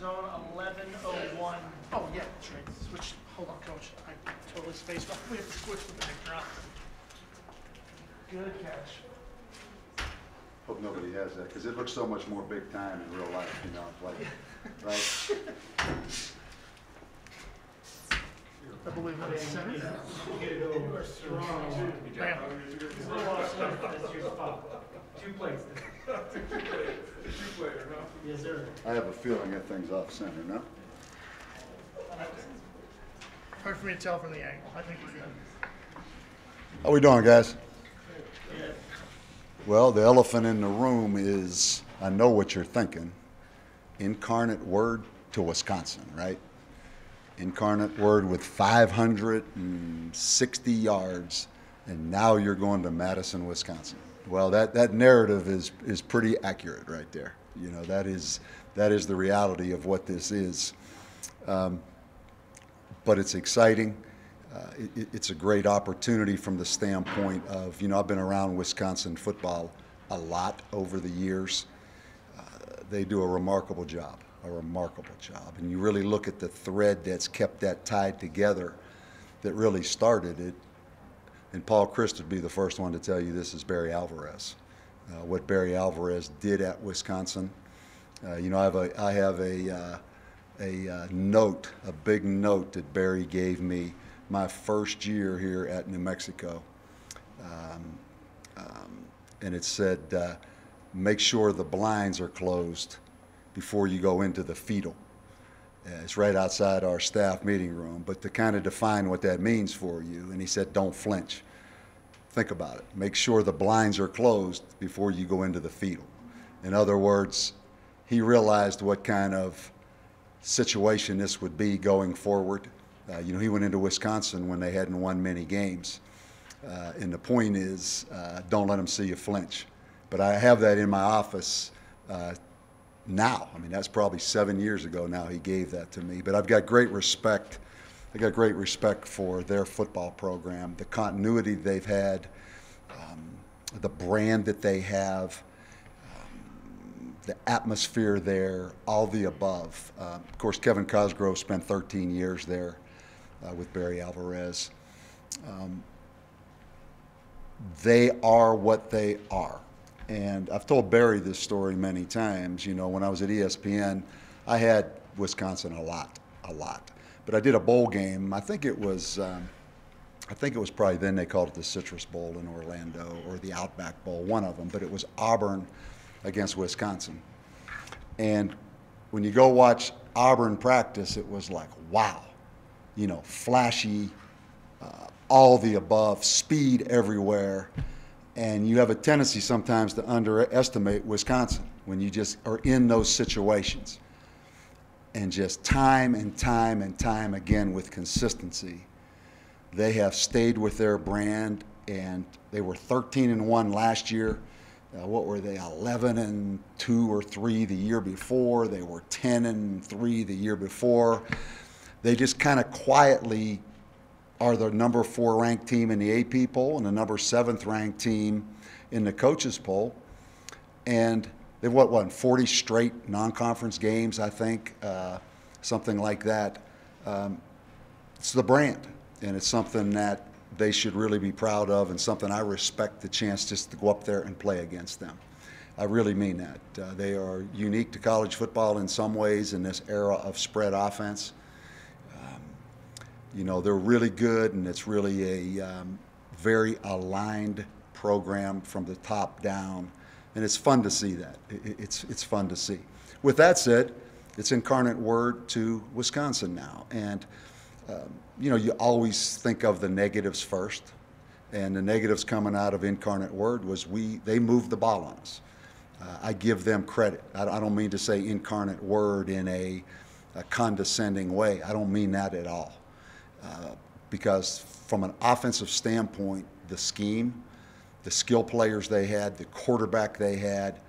Zone 1101. Oh, yeah, that's right. Switch. Hold on, Coach. I totally spaced off. We have to switch with the big drop. Good catch. Hope nobody has that, because it looks so much more big time in real life, you know, like, right? I believe that is center. You are strong. Bam. That's your spot. 2 plates. 2 player, huh? Yes, sir. I have a feeling that thing's off center, no? Hard for me to tell from the angle. I think we're good. How we doing, guys? Well, the elephant in the room is, I know what you're thinking, incarnate word to Wisconsin, right? Incarnate word with 560 yards, and now you're going to Madison, Wisconsin. Well, that narrative is pretty accurate right there. You know, that is the reality of what this is. But it's exciting. It's a great opportunity from the standpoint of, you know, I've been around Wisconsin football a lot over the years. They do a remarkable job. And you really look at the thread that's kept that tied together that really started it. And Paul Christ would be the first one to tell you this is Barry Alvarez. What Barry Alvarez did at Wisconsin. You know, I have a note, a big note that Barry gave me my first year here at New Mexico. And it said, make sure the blinds are closed before you go into the fetal. It's right outside our staff meeting room, but to kind of define what that means for you, and he said, don't flinch. Think about it. Make sure the blinds are closed before you go into the fetal. In other words, he realized what kind of situation this would be going forward. You know, he went into Wisconsin when they hadn't won many games. And the point is, don't let them see you flinch. But I have that in my office now. I mean, that's probably 7 years ago now he gave that to me. But I've got great respect. I got great respect for their football program, the continuity they've had, the brand that they have, the atmosphere there, all the above. Of course, Kevin Cosgrove spent 13 years there with Barry Alvarez. They are what they are. And I've told Barry this story many times. You know, when I was at ESPN, I had Wisconsin a lot. But I did a bowl game. I think it was probably then they called it the Citrus Bowl in Orlando or the Outback Bowl, one of them. But it was Auburn against Wisconsin. And when you go watch Auburn practice, it was like, wow, you know, flashy, all the above, speed everywhere. And you have a tendency sometimes to underestimate Wisconsin when you just are in those situations. And just time and time and time again with consistency, they have stayed with their brand, and they were 13-1 last year. What were they, 11-2 or 3 the year before? They were 10-3 the year before. They just kind of quietly are the number 4 ranked team in the AP poll and the number 7th ranked team in the coaches poll. And they've won 40 straight non-conference games, I think, something like that. It's the brand, and it's something that they should really be proud of, and something I respect the chance just to go up there and play against them. I really mean that. They are unique to college football in some ways in this era of spread offense. You know, they're really good, and it's really a very aligned program from the top down, and it's fun to see that. It's fun to see. With that said, it's incarnate word to Wisconsin now, and you know, you always think of the negatives first, and the negatives coming out of incarnate word was they moved the ball on us. I give them credit. I don't mean to say incarnate word in a condescending way. I don't mean that at all. Because from an offensive standpoint, the scheme, the skill players they had, the quarterback they had,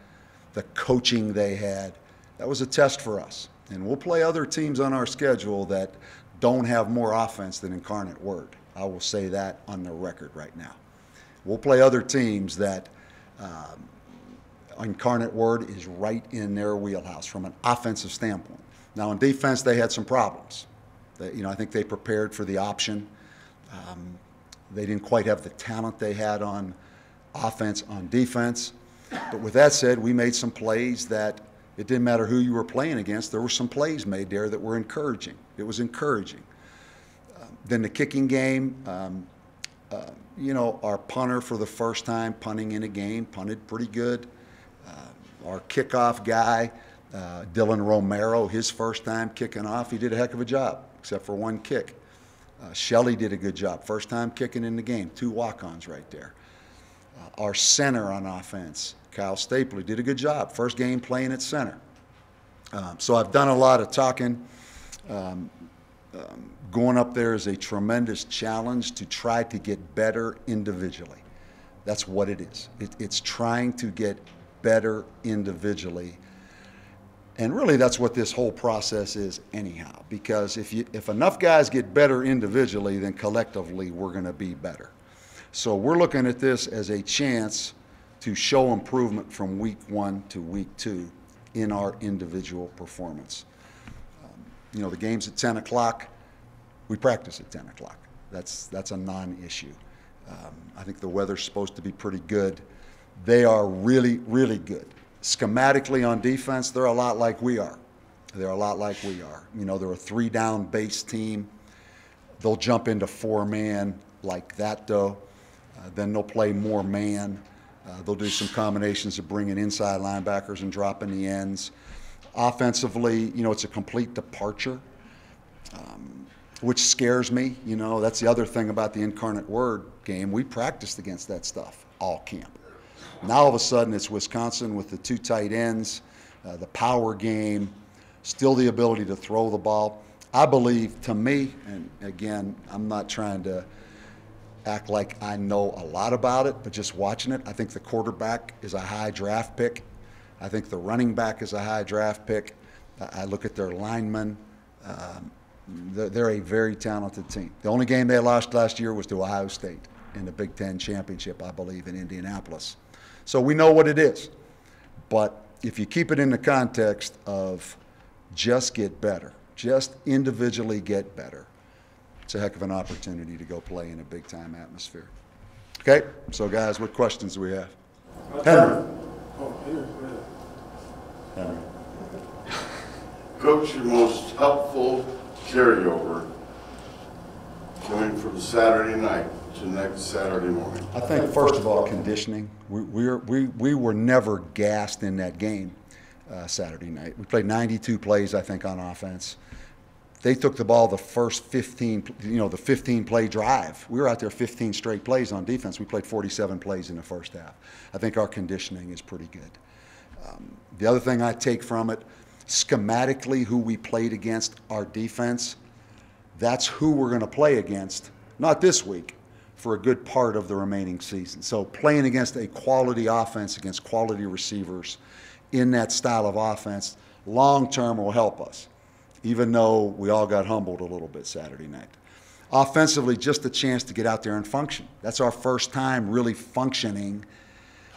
the coaching they had, that was a test for us. And we'll play other teams on our schedule that don't have more offense than incarnate word. I will say that on the record right now. We'll play other teams that incarnate word is right in their wheelhouse from an offensive standpoint. Now, on defense, they had some problems. I think they prepared for the option. They didn't quite have the talent they had on offense, on defense. But with that said, we made some plays that it didn't matter who you were playing against. There were some plays made there that were encouraging. It was encouraging. Then the kicking game, our punter for the first time punting in a game punted pretty good. Our kickoff guy, Dylan Romero, his first time kicking off, he did a heck of a job, except for one kick. Shelley did a good job. First time kicking in the game. 2 walk-ons right there. Our center on offense, Kyle Stapley, did a good job. First game playing at center. So I've done a lot of talking. Going up there is a tremendous challenge to try to get better individually. That's what it is. It's trying to get better individually. And really that's what this whole process is anyhow, because if enough guys get better individually, then collectively we're going to be better. So we're looking at this as a chance to show improvement from week 1 to week 2 in our individual performance. The game's at 10 o'clock. We practice at 10 o'clock. That's a non-issue. I think the weather's supposed to be pretty good. They are really, really good. Schematically on defense, they're a lot like we are. They're a lot like we are. They're a 3-down base team. They'll jump into 4-man like that, though. Then they'll play more man. They'll do some combinations of bringing inside linebackers and dropping the ends. Offensively, it's a complete departure, which scares me. That's the other thing about the Incarnate Word game. We practiced against that stuff all camp. Now all of a sudden it's Wisconsin with the 2 tight ends, the power game, still the ability to throw the ball. I believe, to me, and again, I'm not trying to act like I know a lot about it, but just watching it, I think the quarterback is a high draft pick. I think the running back is a high draft pick. I look at their linemen. They're a very talented team. The only game they lost last year was to Ohio State in the Big Ten championship, I believe, in Indianapolis. So we know what it is. But if you keep it in the context of just get better, just individually get better, it's a heck of an opportunity to go play in a big-time atmosphere. Okay, so guys, what questions do we have? Henry. Oh, here, Henry. Coach, your most helpful carryover coming from Saturday night to next Saturday morning? I think, first of all, conditioning. We were never gassed in that game Saturday night. We played 92 plays, I think, on offense. They took the ball the first 15, the 15-play drive. We were out there 15 straight plays on defense. We played 47 plays in the first half. I think our conditioning is pretty good. The other thing I take from it, schematically, who we played against, our defense, that's who we're going to play against, not this week, for a good part of the remaining season. So playing against a quality offense, against quality receivers in that style of offense, long-term will help us, even though we all got humbled a little bit Saturday night. Offensively, just a chance to get out there and function. That's our first time really functioning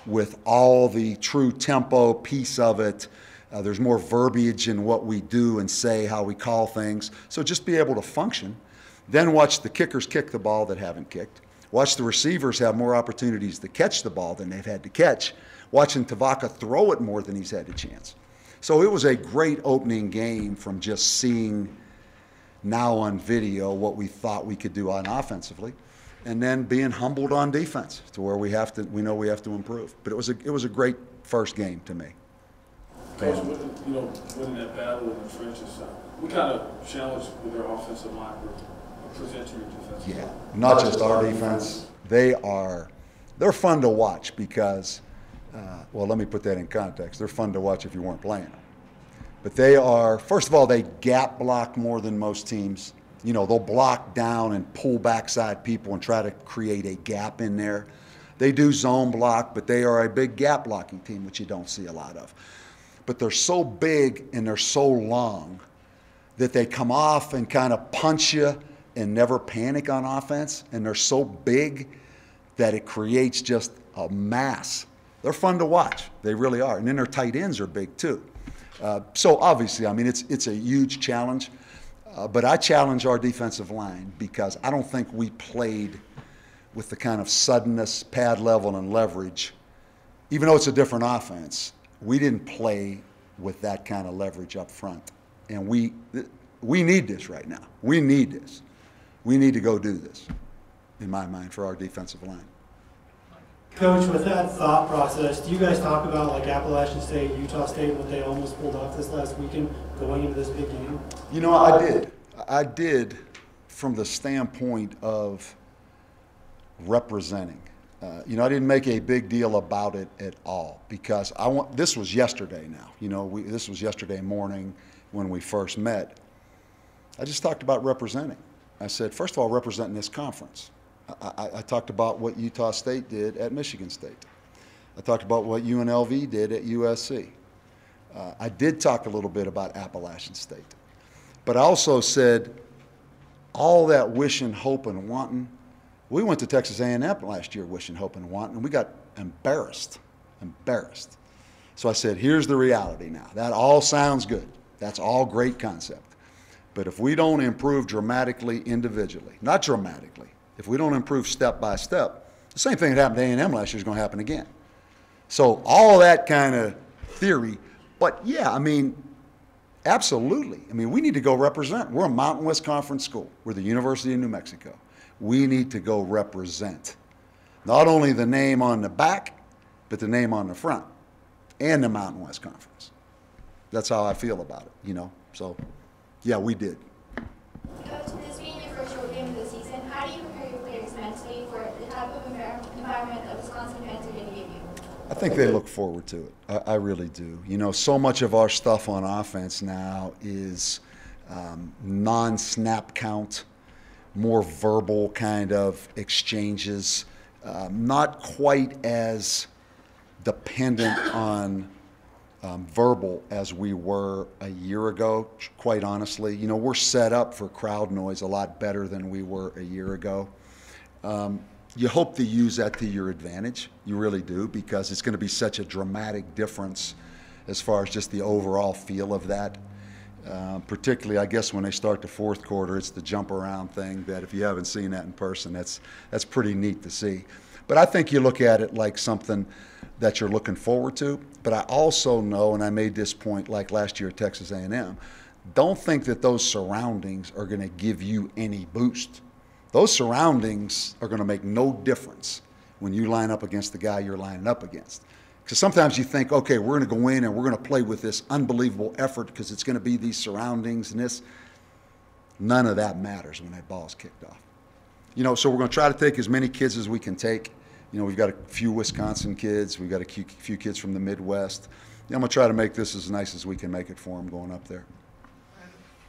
with all the true tempo piece of it. There's more verbiage in what we do and say, how we call things. So just be able to function. Then watch the kickers kick the ball that haven't kicked. Watch the receivers have more opportunities to catch the ball than they've had to catch. Watching Tavaka throw it more than he's had a chance. So it was a great opening game from just seeing now on video what we thought we could do on offensively, and then being humbled on defense to where we know we have to improve. But it was a great first game to me. Coach, winning that battle in the trenches, what kind of challenge with their offensive line present to your defense? Yeah, not just our defense. They're fun to watch because, well, let me put that in context. They're fun to watch if you weren't playing them. But they are, first of all, they gap block more than most teams. They'll block down and pull backside people and try to create a gap in there. They do zone block, but they are a big gap blocking team, which you don't see a lot of. But they're so big and they're so long that they come off and kind of punch you and never panic on offense. And they're so big that it creates just a mass. They're fun to watch. They really are. And then their tight ends are big too. So obviously, I mean, it's a huge challenge, but I challenge our defensive line because I don't think we played with the kind of suddenness, pad level, and leverage. Even though it's a different offense, we didn't play with that kind of leverage up front. And we need this right now. We need this. We need to go do this, in my mind, for our defensive line. Coach, with that thought process, do you guys talk about like Appalachian State, Utah State, what they almost pulled off this last weekend going into this big game? You know, I did. I did from the standpoint of representing. You know, I didn't make a big deal about it at all because this was yesterday now. You know, this was yesterday morning when we first met. I just talked about representing. I said, first of all, representing this conference. I talked about what Utah State did at Michigan State. I talked about what UNLV did at USC. I did talk a little bit about Appalachian State. But I also said all that wishing, hoping, wanting. We went to Texas A&M last year wishing, hoping, wanting, and we got embarrassed. So I said, here's the reality now. That all sounds good. That's all great concept. But if we don't improve dramatically individually, not dramatically, if we don't improve step by step, the same thing that happened to A&M last year is going to happen again. So all that kind of theory, but yeah, I mean, absolutely. I mean, we need to go represent. We're a Mountain West Conference school. We're the University of New Mexico. We need to go represent. Not only the name on the back, but the name on the front and the Mountain West Conference. That's how I feel about it, you know. So, yeah, we did. Coach, this being your first road game of the season, how do you prepare your players mentally for the type of environment that Wisconsin fans are going to give you? I think they look forward to it. I really do. You know, so much of our stuff on offense now is non-snap count, more verbal kind of exchanges, not quite as dependent on verbal as we were a year ago, quite honestly. You know, we're set up for crowd noise a lot better than we were a year ago. You hope to use that to your advantage. You really do, because it's going to be such a dramatic difference as far as just the overall feel of that. Particularly, I guess, when they start the fourth quarter, it's the jump around thing that if you haven't seen that in person, that's pretty neat to see. But I think you look at it like something that you're looking forward to. But I also know, and I made this point like last year at Texas A&M, don't think that those surroundings are going to give you any boost. Those surroundings are going to make no difference when you line up against the guy you're lining up against. Because sometimes you think, okay, we're going to go in and we're going to play with this unbelievable effort because it's going to be these surroundings and this. None of that matters when that ball's kicked off. You know, so we're going to try to take as many kids as we can take. You know, we've got a few Wisconsin kids. We've got a few kids from the Midwest. I'm going to try to make this as nice as we can make it for them going up there.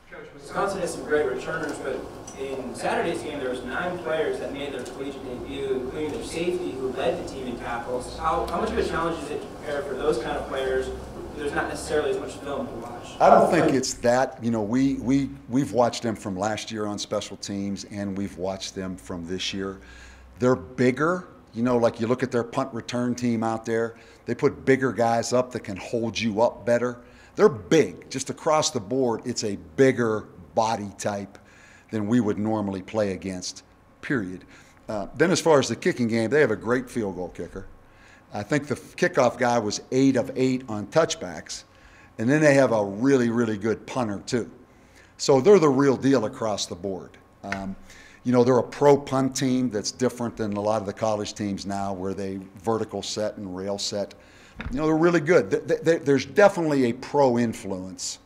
Coach, Wisconsin has some great returners, but in Saturday's game, there was 9 players that made their collegiate debut, including their safety, who led the team in tackles. How much of a challenge is it to prepare for those kind of players? There's not necessarily as much film to watch. I don't think it's that. You know, we've watched them from last year on special teams, and we've watched them from this year. They're bigger. You know, like you look at their punt return team out there, they put bigger guys up that can hold you up better. They're big. Just across the board, it's a bigger body type than we would normally play against, period. Then as far as the kicking game, they have a great field goal kicker. I think the kickoff guy was 8 of 8 on touchbacks. And then they have a really, really good punter, too. So they're the real deal across the board. You know, they're a pro punt team that's different than a lot of the college teams now where they vertical set and rail set. You know, they're really good. There's definitely a pro influence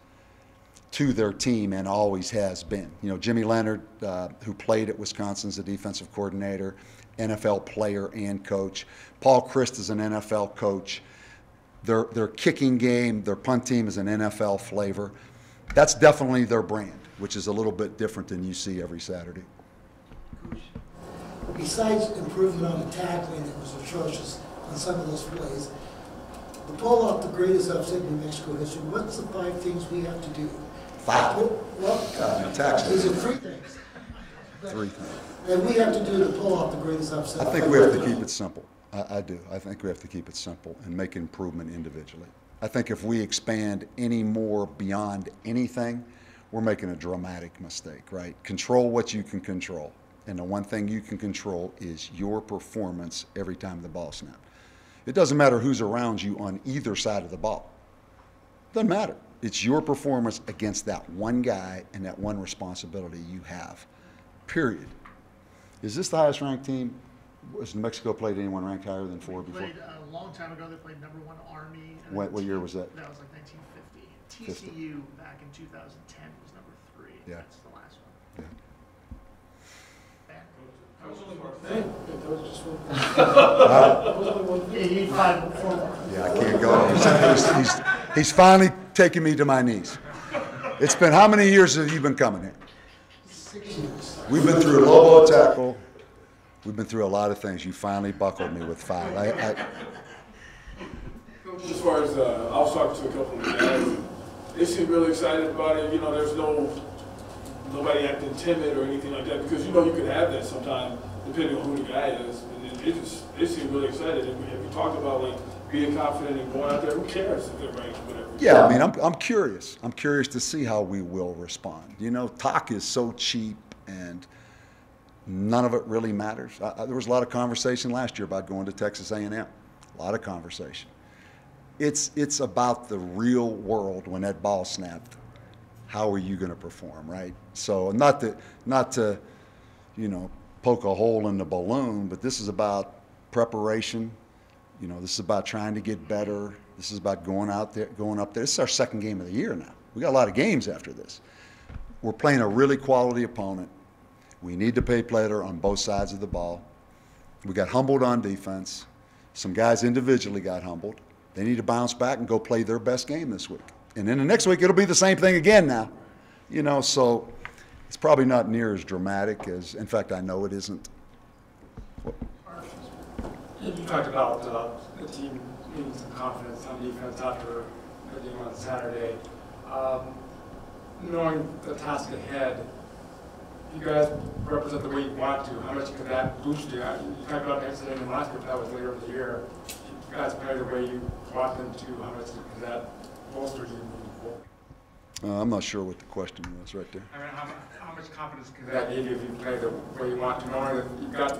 to their team and always has been. You know, Jimmy Leonard, who played at Wisconsin as a defensive coordinator, NFL player and coach. Paul Christ is an NFL coach. Their kicking game, their punt team is an NFL flavor. That's definitely their brand, which is a little bit different than you see every Saturday. Besides improvement on the tackling that was atrocious on some of those plays, to pull off the greatest upset in New Mexico history, what's the 5 things we have to do? 5? Well, tackling. these are 3 things. 3 things. And we have to do to pull off the greatest upset. I think we have to keep it simple. I do. I think we have to keep it simple and make improvement individually. I think if we expand any more beyond anything, we're making a dramatic mistake, right? Control what you can control. And the one thing you can control is your performance every time the ball snaps. It doesn't matter who's around you on either side of the ball. Doesn't matter. It's your performance against that one guy and that one responsibility you have, period. Is this the highest ranked team? Has New Mexico played anyone ranked higher than 4 before? Played a long time ago. They played #1 Army. And What year was that? That was like 1950. TCU back in 2010 was #3. Yeah. That's the last one. Yeah. Bad. That was only one thing. That was just one. 85 4. Yeah, I can't go. He's finally taking me to my knees. It's been, how many years have you been coming here? 6 years. We've been through Lobo tackle. We've been through a lot of things. You finally buckled me with 5. As far as, I was talking to a couple of guys, and they seem really excited about it. You know, there's nobody acting timid or anything like that, because you know you could have that sometime depending on who the guy is. And they seem really excited. And we talked about like being confident and going out there. Who cares if they're ranked, whatever. Yeah, I mean, I'm curious. I'm curious to see how we will respond. You know, talk is so cheap and none of it really matters. There was a lot of conversation last year about going to Texas A&M. A lot of conversation. It's about the real world when that ball snapped. How are you going to perform, right? So not to, you know, poke a hole in the balloon, but this is about preparation. You know, this is about trying to get better. This is about going up there. This is our second game of the year now. We got a lot of games after this. We're playing a really quality opponent. We need to play better on both sides of the ball. We got humbled on defense. Some guys individually got humbled. They need to bounce back and go play their best game this week. And then the next week, it'll be the same thing again now. You know, so it's probably not near as dramatic as, in fact, I know it isn't. You talked about the team needing some confidence on defense after the game on Saturday. Knowing the task ahead, you guys represent the way you want to. How much could that boost you? You talked about exiting in last year, but that was later in the year. You guys play the way you want them to. How much could that bolster you moving forward? I'm not sure what the question was right there. I mean, how much confidence could that give you if you play the way you want to, knowing that you've got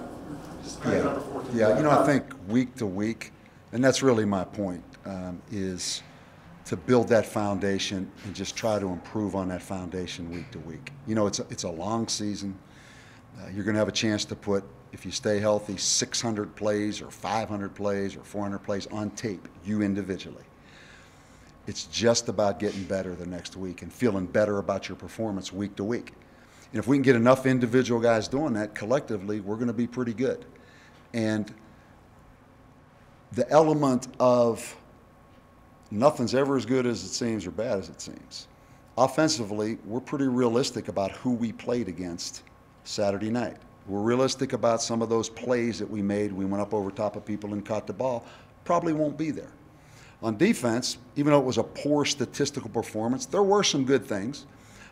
just playing number 14? Yeah, you know, I think week to week, and that's really my point, is to build that foundation and just try to improve on that foundation week to week. You know, it's a long season. You're going to have a chance to put, if you stay healthy, 600 plays or 500 plays or 400 plays on tape, you individually. It's just about getting better the next week and feeling better about your performance week to week. And if we can get enough individual guys doing that, collectively, we're going to be pretty good. And the element of nothing's ever as good as it seems or bad as it seems. Offensively, we're pretty realistic about who we played against Saturday night. We're realistic about some of those plays that we made. We went up over top of people and caught the ball. Probably won't be there. On defense, even though it was a poor statistical performance, there were some good things.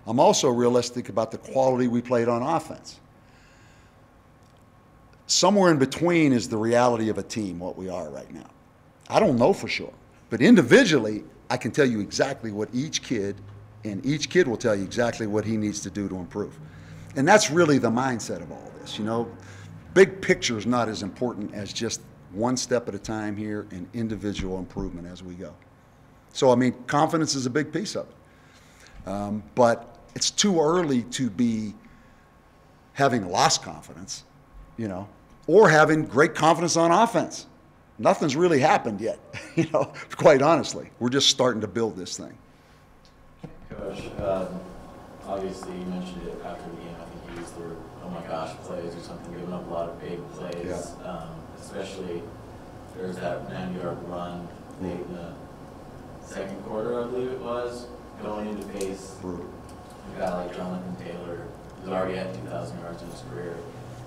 I'm also realistic about the quality we played on offense. Somewhere in between is the reality of a team, what we are right now. I don't know for sure. But individually, I can tell you exactly what each kid, and each kid will tell you exactly what he needs to do to improve. And that's really the mindset of all this. You know, big picture is not as important as just one step at a time here and individual improvement as we go. So, I mean, confidence is a big piece of it. But it's too early to be having lost confidence, you know, or having great confidence on offense. Nothing's really happened yet, you know, quite honestly. We're just starting to build this thing. Coach, obviously you mentioned it after the game. I think you used the word, oh my gosh, plays or something, giving up a lot of big plays. Yeah. Especially there's that 90-yard run late in the second quarter, I believe it was, going into pace. Brutal. A guy like Jonathan Taylor, who's already had 2,000 yards in his career.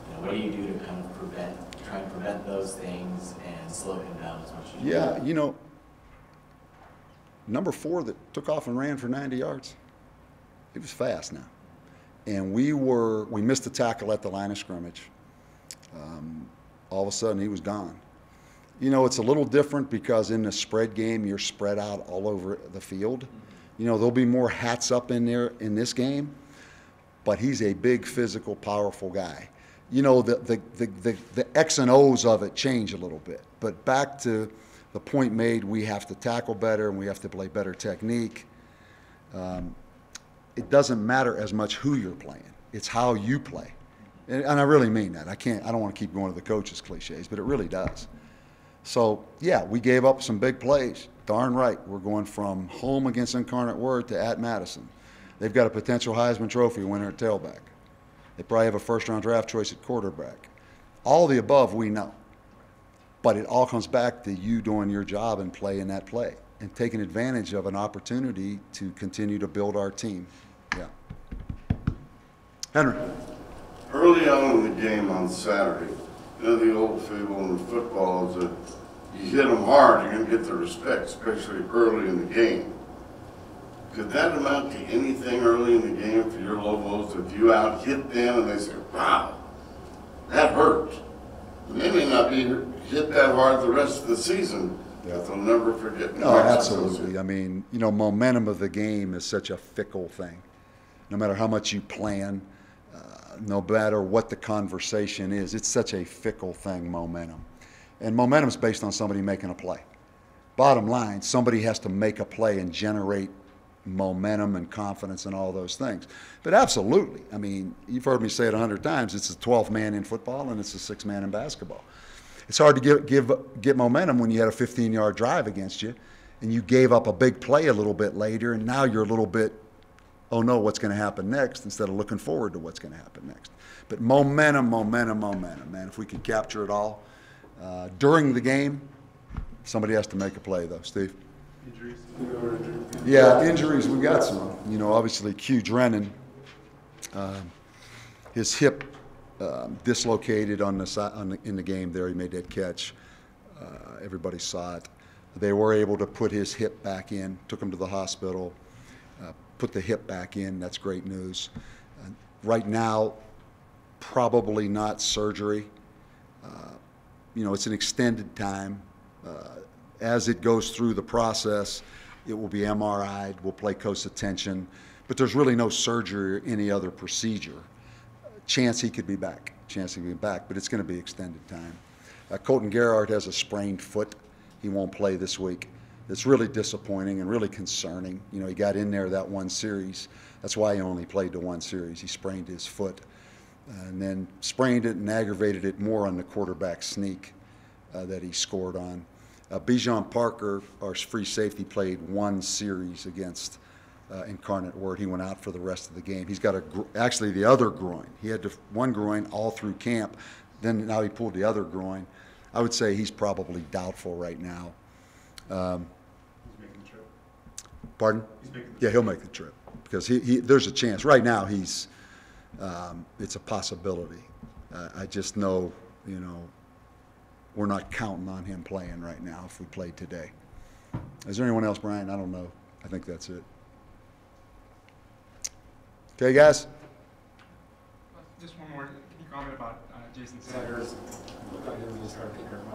You know, what do you do to kind of try and prevent those things and slow him down as much as you can? Yeah, you know, number 4 that took off and ran for 90 yards, he was fast now. And we missed the tackle at the line of scrimmage. All of a sudden, he was gone. You know, it's a little different because in the spread game, you're spread out all over the field. You know, there'll be more hats up in there in this game, but he's a big, physical, powerful guy. You know, the X and O's of it change a little bit. But back to the point made, we have to tackle better and we have to play better technique. It doesn't matter as much who you're playing. It's how you play. And I really mean that. I don't want to keep going to the coaches' cliches, but it really does. So, yeah, we gave up some big plays. Darn right. We're going from home against Incarnate Word to at Madison. They've got a potential Heisman Trophy winner at tailback. They probably have a first-round draft choice at quarterback. All the above we know. But it all comes back to you doing your job and playing that play and taking advantage of an opportunity to continue to build our team. Yeah. Henry. Early on in the game on Saturday, you know, the old fable in football is that you hit them hard, you're going to get the respect, especially early in the game. Could that amount to anything early in the game for your Lobos if you out hit them and they say, wow, that hurt? And they may not be hit that hard the rest of the season, but they'll never forget. No, absolutely. I mean, you know, momentum of the game is such a fickle thing. No matter how much you plan, no matter what the conversation is, it's such a fickle thing, momentum. And momentum is based on somebody making a play. Bottom line, somebody has to make a play and generate momentum and confidence and all those things. But absolutely, I mean, you've heard me say it 100 times, it's the 12th man in football and it's the 6th man in basketball. It's hard to get momentum when you had a 15-yard drive against you and you gave up a big play a little bit later and now you're a little bit, oh no, what's going to happen next, instead of looking forward to what's going to happen next. But momentum, man, if we could capture it all. During the game, somebody has to make a play though. Steve? Injuries? Yeah, injuries, we got some. You know, obviously Q Drennan, his hip dislocated in the game there. He made that catch. Everybody saw it. They were able to put his hip back in, took him to the hospital, put the hip back in. That's great news. Right now, probably not surgery. You know, it's an extended time. As it goes through the process, it will be MRI'd, we'll play close attention, but there's really no surgery or any other procedure. Chance he could be back, but it's going to be extended time. Colton Gerhardt has a sprained foot. He won't play this week. It's really disappointing and really concerning. You know, he got in there that one series. That's why he only played the one series. He sprained his foot and then sprained it and aggravated it more on the quarterback sneak that he scored on. Bijan Parker, our free safety, played one series against Incarnate Word. He went out for the rest of the game. He's got actually the other groin. He had one groin all through camp. Then now he pulled the other groin. I would say he's probably doubtful right now. He's making the trip. Pardon? He's making the trip. Yeah, he'll make the trip because there's a chance. Right now, it's a possibility. I just know, you know, we're not counting on him playing right now if we played today. Is there anyone else, Brian? I don't know. I think that's it. Okay, guys? Just one more. Can you comment about Jason Sanders?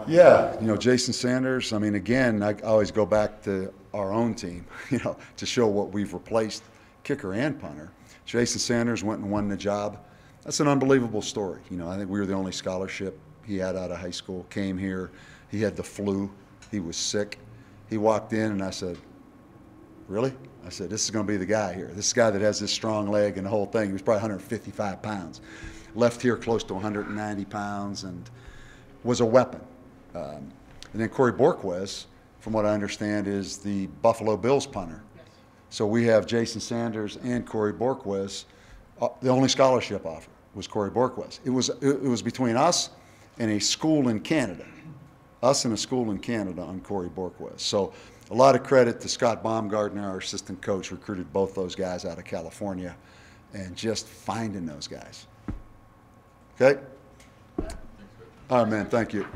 Yeah, you know, Jason Sanders, I mean, again, I always go back to our own team, you know, to show what we've replaced, kicker and punter. Jason Sanders went and won the job. That's an unbelievable story. You know, I think we were the only scholarship he had out of high school, came here. He had the flu. He was sick. He walked in and I said, really? I said, this is going to be the guy here. This guy that has this strong leg and the whole thing. He was probably 155 pounds. Left here close to 190 pounds and was a weapon. And then Corey Borquez, from what I understand, is the Buffalo Bills punter. So we have Jason Sanders and Corey Borquez. The only scholarship offer was Corey Borquez. It was between us and a school in Canada. Us and a school in Canada on Corey Borquez. So a lot of credit to Scott Baumgartner, our assistant coach, recruited both those guys out of California and just finding those guys. Okay? All right, man, thank you.